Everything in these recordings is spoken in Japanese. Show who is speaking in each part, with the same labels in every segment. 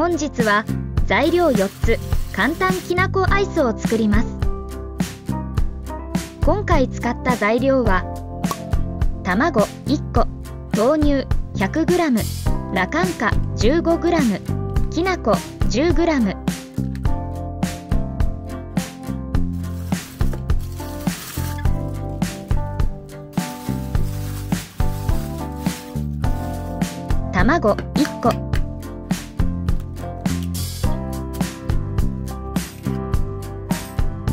Speaker 1: 本日は材料4つ簡単きなこアイスを作ります。今回使った材料は卵1個、豆乳 100g、羅漢果 15g、きなこ 10g。卵1個、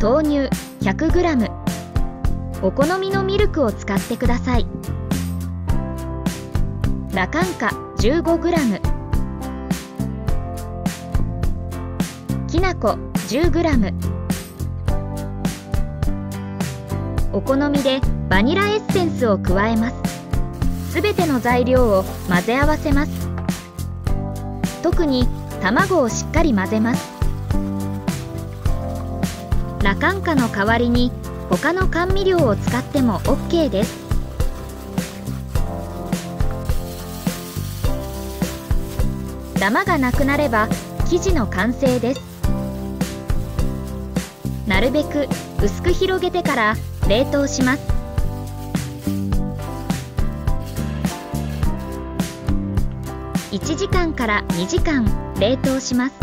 Speaker 1: 豆乳 100g、お好みのミルクを使ってください。羅漢果 15g、きなこ 10g。お好みでバニラエッセンスを加えます。すべての材料を混ぜ合わせます。特に卵をしっかり混ぜます。羅漢果の代わりに他の甘味料を使っても OK です。ダマがなくなれば生地の完成です。なるべく薄く広げてから冷凍します。1時間から2時間冷凍します。